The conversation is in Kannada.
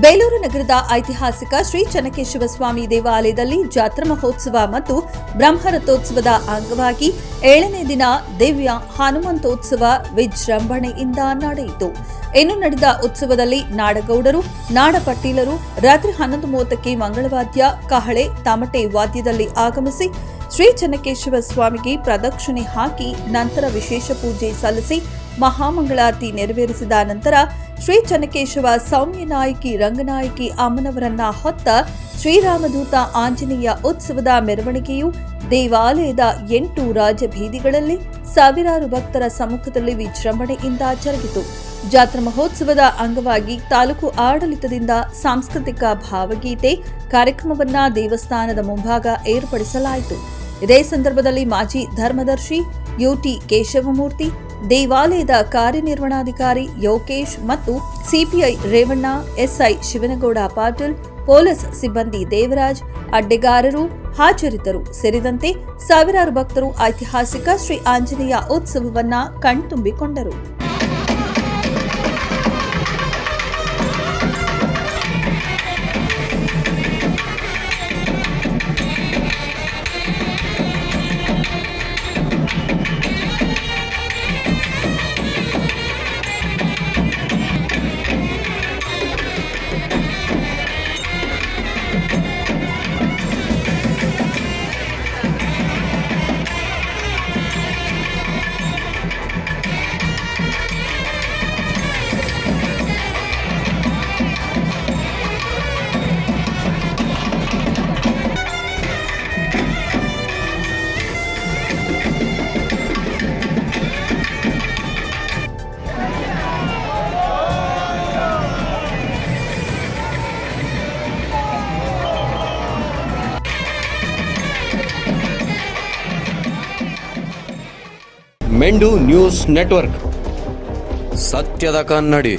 ಬೇಲೂರು ನಗರದ ಐತಿಹಾಸಿಕ ಶ್ರೀ ಚೆನ್ನಕೇಶವ ಸ್ವಾಮಿ ದೇವಾಲಯದಲ್ಲಿ ಜಾತ್ರಾ ಮಹೋತ್ಸವ ಮತ್ತು ಬ್ರಹ್ಮರಥೋತ್ಸವದ ಅಂಗವಾಗಿ 7ನೇ ದಿನ ದಿವ್ಯ ಹನುಮಂತೋತ್ಸವ ವಿಜೃಂಭಣೆಯಿಂದ ನಡೆಯಿತು. ಇನ್ನು ನಡೆದ ಉತ್ಸವದಲ್ಲಿ ನಾಡಗೌಡರು, ನಾಡಪಟ್ಟೀಲರು ರಾತ್ರಿ 11:30ಕ್ಕೆ ಮಂಗಳವಾದ್ಯ, ಕಹಳೆ, ತಮಟೆ ವಾದ್ಯದಲ್ಲಿ ಆಗಮಿಸಿ ಶ್ರೀ ಚೆನ್ನಕೇಶವ ಸ್ವಾಮಿಗೆ ಪ್ರದಕ್ಷಿಣೆ ಹಾಕಿ ನಂತರ ವಿಶೇಷ ಪೂಜೆ ಸಲ್ಲಿಸಿ ಮಹಾಮಂಗಳಾರತಿ ನೆರವೇರಿಸಿದ ನಂತರ ಶ್ರೀ ಚೆನ್ನಕೇಶವ ಸೌಮ್ಯನಾಯಕಿ ರಂಗನಾಯಕಿ ಅಮ್ಮನವರನ್ನ ಹೊತ್ತ ಶ್ರೀರಾಮದೂತ ಆಂಜನೇಯ ಉತ್ಸವದ ಮೆರವಣಿಗೆಯು ದೇವಾಲಯದ 8 ರಾಜಬೀದಿಗಳಲ್ಲಿ ಸಾವಿರಾರು ಭಕ್ತರ ಸಮ್ಮುಖದಲ್ಲಿ ವಿಜೃಂಭಣೆಯಿಂದ ಜರುಗಿತು. ಜಾತ್ರಾ ಮಹೋತ್ಸವದ ಅಂಗವಾಗಿ ತಾಲೂಕು ಆಡಳಿತದಿಂದ ಸಾಂಸ್ಕೃತಿಕ ಭಾವಗೀತೆ ಕಾರ್ಯಕ್ರಮವನ್ನ ದೇವಸ್ಥಾನದ ಮುಂಭಾಗ ಏರ್ಪಡಿಸಲಾಯಿತು. ಇದೇ ಸಂದರ್ಭದಲ್ಲಿ ಮಾಜಿ ಧರ್ಮದರ್ಶಿ ಯುಟಿ ಕೇಶವಮೂರ್ತಿ, ದೇವಾಲಯದ ಕಾರ್ಯನಿರ್ವಹಣಾಧಿಕಾರಿ ಯೋಗೇಶ್ ಮತ್ತು CPI Revanna, SI Shivanagouda Patil, police ಸಿಬ್ಬಂದಿ ದೇವರಾಜ್, ಅಡ್ಡೆಗಾರರು ಹಾಜರಿದ್ದರು. ಸೇರಿದಂತೆ ಸಾವಿರಾರು ಭಕ್ತರು ಐತಿಹಾಸಿಕ ಶ್ರೀ ಆಂಜನೇಯ ಉತ್ಸವವನ್ನ ಕಣ್ತುಂಬಿಕೊಂಡರು. ಮೆಂಡು ನ್ಯೂಸ್ ನೆಟ್ವರ್ಕ್, ಸತ್ಯದ ಕನ್ನಡಿ.